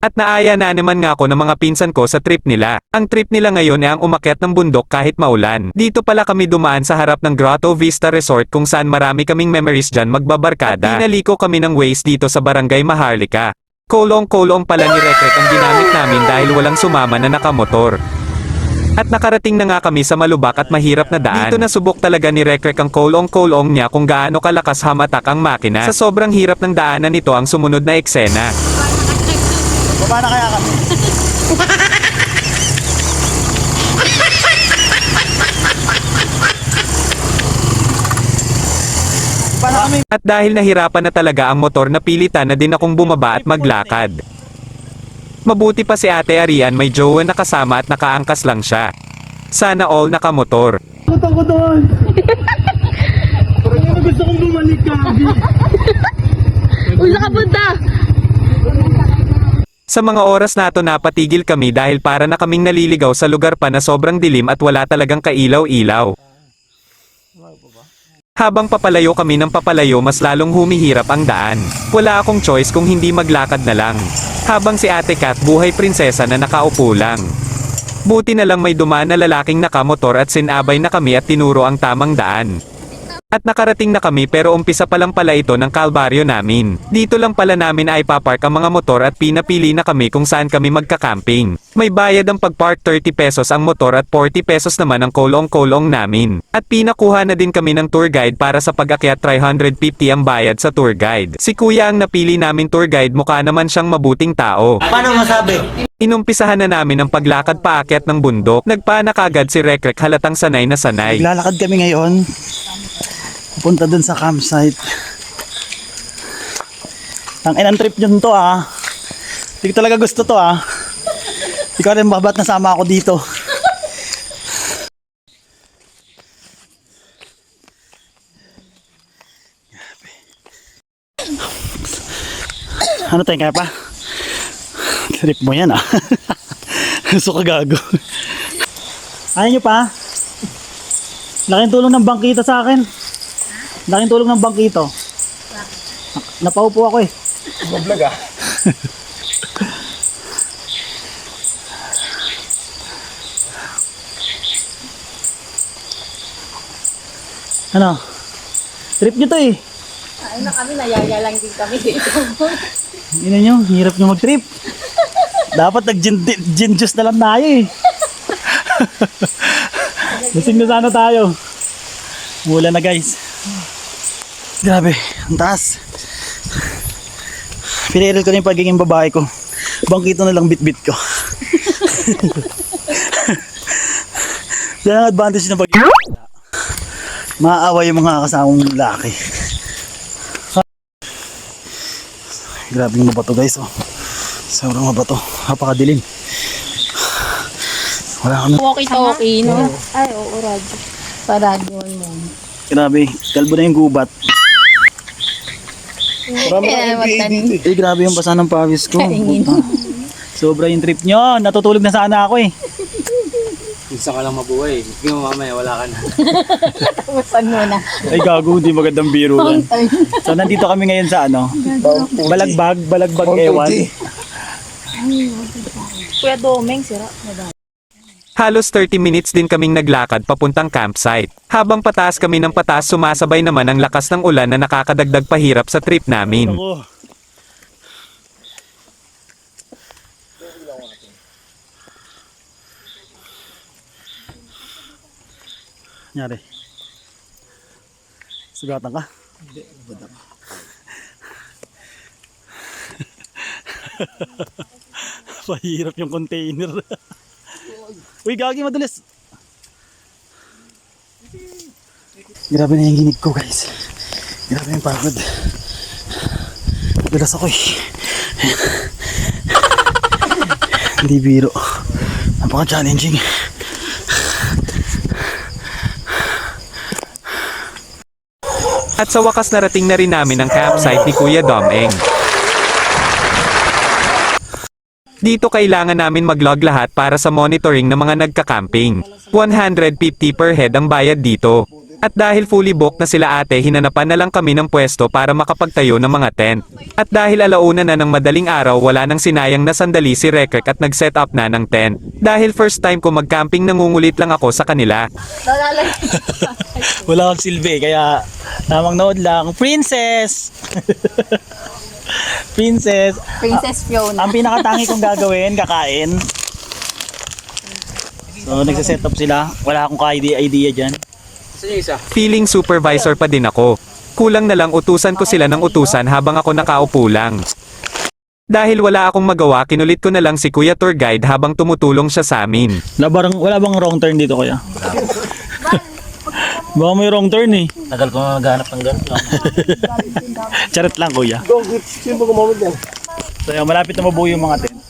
At naaya na naman nga ako ng mga pinsan ko sa trip nila. Ang trip nila ngayon ay ang umakyat ng bundok kahit maulan. Dito pala kami dumaan sa harap ng Grotto Vista Resort kung saan marami kaming memories dyan magbabarkada. At pinaliko kami ng Waze dito sa Barangay Maharlika. Kolong-kolong pala ni Rekrek ang ginamit namin dahil walang sumama na nakamotor. At nakarating na nga kami sa malubak at mahirap na daan. Dito nasubok talaga ni Rekrek ang kolong-kolong niya kung gaano kalakas hamatak ang makina. Sa sobrang hirap ng daanan nito ang sumunod na eksena. Baba na kaya kami? Baba na kami. At dahil nahirapan na talaga ang motor, napilitan na din akong bumaba at maglakad. Mabuti pa si Ate Arian may jowa na kasama at nakaangkas lang siya. Sana all nakamotor. Putang ko doon. Gusto kong bumalik Gabi. Uy, nakapunta! Sa mga oras na to napatigil kami dahil para na kaming naliligaw sa lugar pa na sobrang dilim at wala talagang kailaw-ilaw. Habang papalayo kami ng papalayo mas lalong humihirap ang daan. Wala akong choice kung hindi maglakad na lang. Habang si Ate Kat buhay prinsesa na nakaupo lang. Buti na lang may dumaan na lalaking nakamotor at sinabay na kami at tinuro ang tamang daan. At nakarating na kami pero umpisa pa lang pala ito ng kalbaryo namin. Dito lang pala namin ay papark ang mga motor at pinapili na kami kung saan kami magka-camping. May bayad ang pagpark 30 pesos ang motor at 40 pesos naman ang kolong-kolong namin. At pinakuha na din kami ng tour guide para sa pag-akyat 350 ang bayad sa tour guide. Si Kuya ang napili namin tour guide, mukha naman siyang mabuting tao. Paano masabi? Inumpisahan na namin ang paglakad paakyat ng bundok. Nagpaanak agad si Rekrek halatang sanay na sanay. Naglalakad kami ngayon. Pupunta dun sa campsite. Tangin ang trip nyo to ah. Hindi ko talaga gusto to ah. Hindi ko rin babat nasama ako dito. Ano tayo kaya pa? Trip mo yan ah. Gusto ka gago. Ayaw nyo pa? Laking tulong ng bangkita sa akin. Laking tulong ng bangkito. Napaupo ako eh. Vlog ah. Ano? Trip nyo to eh. Ay na kami, nayaya lang din kami dito. Yun nyo, hirap nyo mag-trip. Dapat nag-gin juice na lang tayo eh. Lasing na sana tayo. Mula na guys. Grabe, ang taas. Piniril ko na yung pagiging babae ko. Bangkito na lang bit-bit ko. Yan ang advantage ng pagiging maaaway yung mga kasamang laki. Grabe yung mabato guys oh. Sobrang mabato. Napakadilim. Wala ka na. Walkie-talkie, no? Ay, oo, radyo. Sa radyoan mo. Grabe, kalbo na yung gubat. Eh, grabe yung basa ng pawis ko. Sobra yung trip nyo. Natutulog na sana ako eh. Gusto ka lang mabuhay. Hindi mo mamaya, wala ka na. Tapusan mo na. Ay gago, hindi magandang biro yan. So nandito kami ngayon sa ano? Balagbag ewan. Kuya Domeng, sira. Halos 30 minutes din kaming naglakad papuntang campsite. Habang pataas kami ng pataas sumasabay naman ang lakas ng ulan na nakakadagdag pahirap sa trip namin. Ako. Nyari. Sugatan ka? Hindi, bada ka. Pahirap yung container. Uy, gagi madulis. Grabe na yung ginig ko guys. Grabe yung pagod. Dulas ako eh. Hindi biro. Napaka-challenging. At sa wakas narating na rin namin ang campsite ni Kuya Domeng. Dito kailangan namin mag-log lahat para sa monitoring ng mga nagka-camping. 150 per head ang bayad dito. At dahil fully booked na sila ate, hinanapan na lang kami ng pwesto para makapagtayo ng mga tent. At dahil alauna na ng madaling araw, wala nang sinayang na sandali si Rekrek at nag-set up na ng tent. Dahil first time ko mag-camping, nangungulit lang ako sa kanila. Wala akong silbi, kaya tamang nood lang. Princess! Princess! Princess Fiona. Ang pinakatangi kong gagawin, kakain. So, nagsiset up sila. Wala akong ka-idea dyan. Saan yung isa? Feeling supervisor pa din ako. Kulang na lang utusan ko sila ng utusan habang ako nakaupo lang. Dahil wala akong magawa, kinulit ko na lang si Kuya Tour Guide habang tumutulong siya sa amin. Wala bang wrong turn dito, kuya? Baka may wrong turn eh. Tagal ko maghanap ng ganito. Charot lang, kuya. Sino ba gumamit yan? So, yun, malapit na mabuo yung mga tent.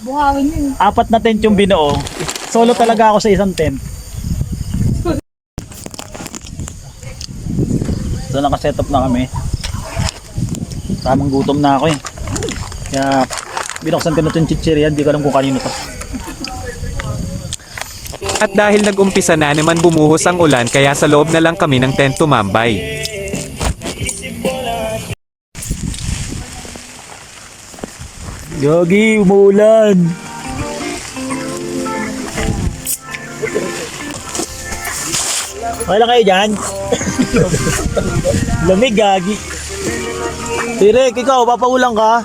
Buhawin yun. 4 na tent yung binuo. Solo talaga ako sa isang tent. So, nakaset up na kami. Tamang gutom na ako eh. Kaya, binuksan ko na itong chichirya. Hindi ko alam kung kanino to. At dahil nag-umpisa na naman bumuhos ang ulan, kaya sa loob na lang kami ng tent tumambay. Yogi, umuulan. Okay lang kayo dyan? Lamig, gagi. Tirek, ikaw, papaulang ka?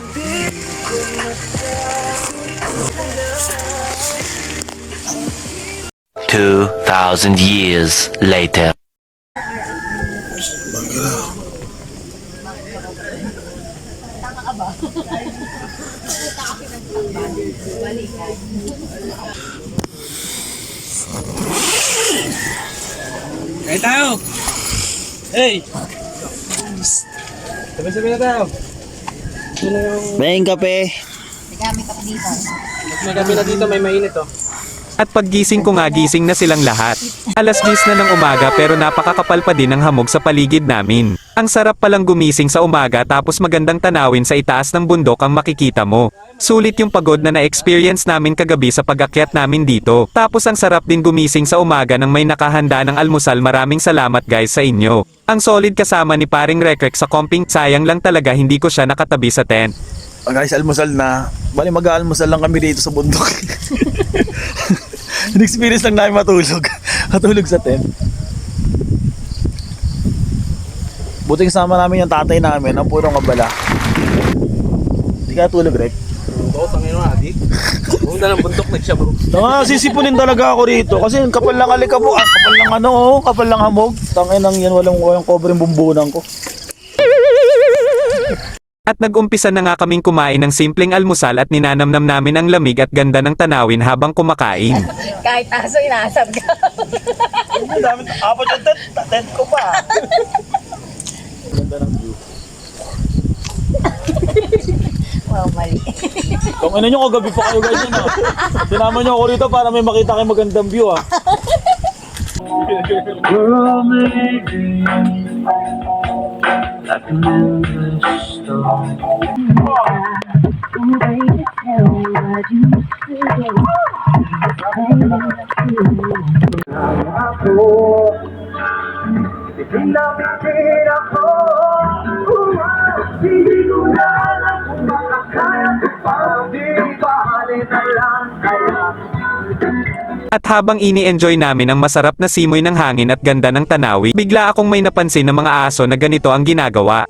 $2,000 years later. Kaya tayo! Hey! Sabi-sabi na tayo. Ito na yung... Bayang kape. Nagamit ako dito. Mas magabi na dito, may mainit oh. At paggising ko nga, gising na silang lahat. Alas 10 na ng umaga pero napakakapal pa din ng hamog sa paligid namin. Ang sarap palang gumising sa umaga tapos magandang tanawin sa itaas ng bundok ang makikita mo. Sulit yung pagod na na-experience namin kagabi sa pag-akyat namin dito. Tapos ang sarap din gumising sa umaga nang may nakahanda ng almusal. Maraming salamat guys sa inyo. Ang solid kasama ni paring Rekrek sa camping. Sayang lang talaga hindi ko siya nakatabi sa tent. Guys, almusal na. Bali, mag-aalmusal lang kami dito sa bundok. In-experience lang namin matulog. Matulog sa tent. Buti kasama namin yung tatay namin. Ang purong abala. Hindi ka tulog, Rek? Oo, tangin mo adik. Huwag na ng bundok na siya bro. Sisipunin talaga ako rito. Kasi kapal lang alikabok. Kapal lang kapal lang hamog. Tangin lang yan. Walang cover yung bumbunan ko. At nag-umpisa na nga kaming kumain ng simpleng almusal at ninanamnam namin ang lamig at ganda ng tanawin habang kumakain. Kahit aso, inaasab ka. Ang dami. Apat yung tent ko pa. Ganda ng view. Wow, mali. Kung ano nyo, kagabi pa kayo guys yun. Sinama nyo ako rito para may makita kayo magandang view ah. At habang ini-enjoy namin ang masarap na simoy ng hangin at ganda ng tanawi, bigla akong may napansin ng mga aso na ganito ang ginagawa.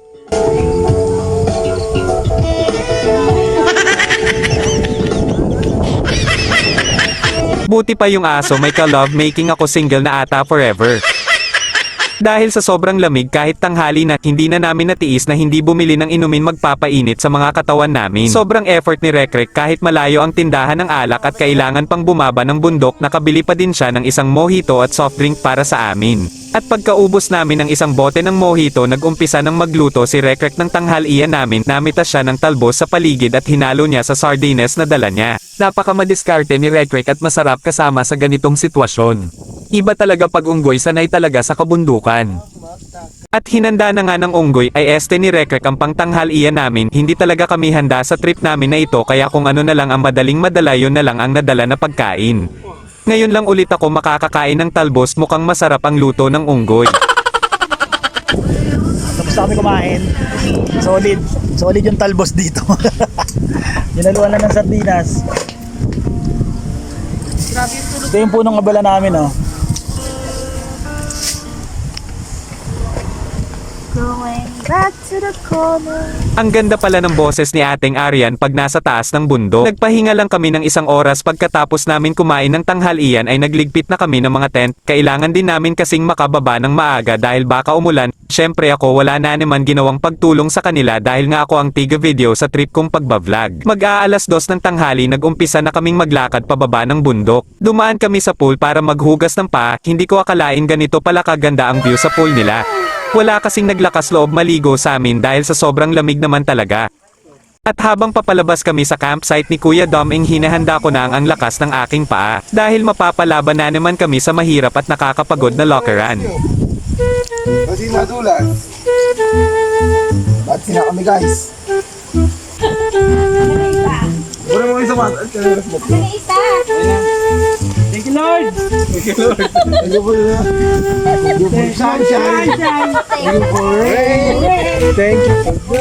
Buti pa yung aso, may ka-love making ako, single na ata forever. Dahil sa sobrang lamig kahit tanghali na, hindi na namin natiis na hindi bumili ng inumin magpapainit sa mga katawan namin. Sobrang effort ni Rekrek kahit malayo ang tindahan ng alak at kailangan pang bumaba ng bundok, nakabili pa din siya ng isang mojito at soft drink para sa amin. At pagkaubos namin ng isang bote ng mojito, nag-umpisa ng magluto si Rekrek ng tanghalian namin. Namitas siya ng talbos sa paligid at hinalo niya sa sardines na dala niya. Napaka-madiskarte ni Rekrek at masarap kasama sa ganitong sitwasyon. Iba talaga pag unggoy, sanay talaga sa kabundukan. At hinanda na nga ng unggoy ay este ni Rekrek ang pangtanghalian namin. Hindi talaga kami handa sa trip namin na ito, kaya kung ano na lang ang madaling madala, yun na lang ang nadala na pagkain. Ngayon lang ulit ako makakakain ng talbos, mukhang masarap ang luto ng unggoy. Gusto kami kumain. Solid. Solid yung talbos dito. Ginaluan lang ng sardinas. Ito yung punong abala namin, oh. Going back to the corner. Ang ganda pala ng boses ni ating Arian pag nasa taas ng bundok. Nagpahinga lang kami ng 1 oras pagkatapos namin kumain ng tanghalian ay nagligpit na kami ng mga tent. Kailangan din namin kasing makababa ng maaga dahil baka umulan. Syempre ako wala na naman ginawang pagtulong sa kanila dahil nga ako ang tiga video sa trip kong pagbablog. Mag-aalas 2 ng tanghali nag-umpisa na kaming maglakad pababa ng bundok. Dumaan kami sa pool para maghugas ng paa. Hindi ko akalain ganito pala kaganda ang view sa pool nila. Wala kasing naglakas loob maligo sa amin dahil sa sobrang lamig naman talaga. At habang papalabas kami sa campsite ni Kuya Doming hinahanda ko na ang lakas ng aking paa dahil mapapalaban na naman kami sa mahirap at nakakapagod na lockeran. Kasi madulas. Ba't sina kami guys? Wala mo isa mat. Thank you, Lord! Thank you for sunshine. Thank you for rain. Thank you for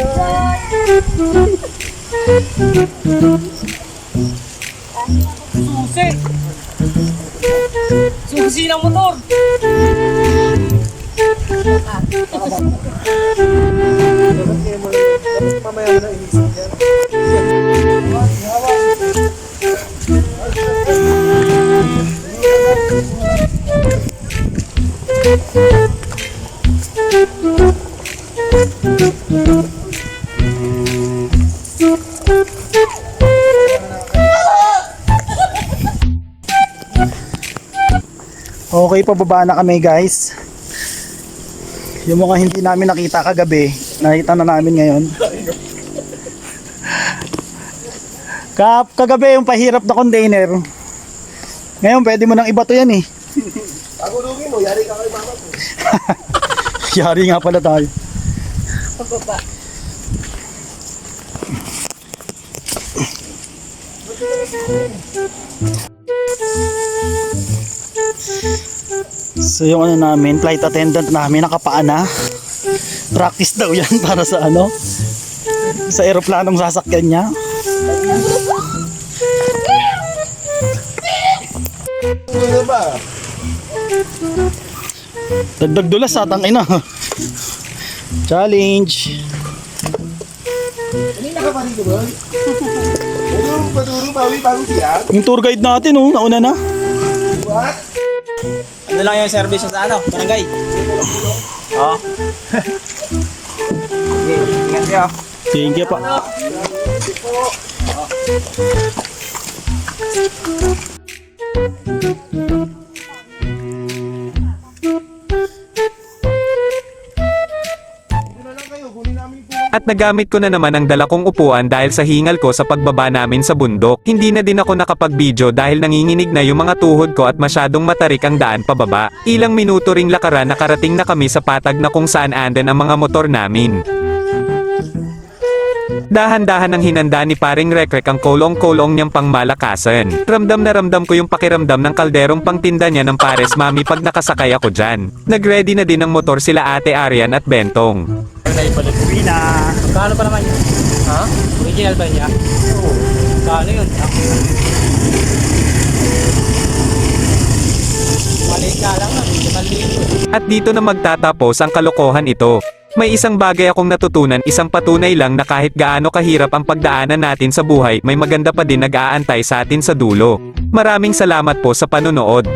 Susi ng motor! mamaya na inisip yan. Okay, pababa na kami guys. Yung mga hindi namin nakita kagabi, nakita na namin ngayon. Kagabi yung pahirap na container. Ngayon pwede mo nang ibato yan eh. Pagulungin mo, yari ka kay mama ko. Yari nga pala tayo. Pababa. So yung ano namin, flight attendant namin nakapaa na. Practice daw yan para sa ano, sa eroplanong sasakyan niya. Ano ba? Dagdag dulas sa tangina. Challenge. Kanina ka pa rito ba? Paduro, bawi siya. Yung tour guide natin oh, nauna na. What? Ano lang yung service sa ano? Barangay? Oo. Okay, ingat kayo. Thank you pa. At nagamit ko na naman ang dala kong upuan dahil sa hingal ko sa pagbaba namin sa bundok. Hindi na din ako nakapag-video dahil nanginginig na yung mga tuhod ko at masyadong matarik ang daan pababa. Ilang minuto ring lakaran nakarating na kami sa patag na kung saan anden ang mga motor namin. Dahan-dahan ang hinanda ni paring Rekrek ang kolong-kolong niyang pangmalakasan. Ramdam na ramdam ko yung pakiramdam ng kalderong pangtinda niya ng pares mami pag nakasakay ako dyan. Nagready na din ang motor sila Ate Arian at Bentong. Uwi na. Kano pa naman yun? Ha? Original ba niya? Oo. Kano yun? Maliit nga lang na. At dito na magtatapos ang kalokohan ito. May isang bagay akong natutunan, isang patunay lang na kahit gaano kahirap ang pagdaanan natin sa buhay, may maganda pa din nag-aantay sa atin sa dulo. Maraming salamat po sa panunood.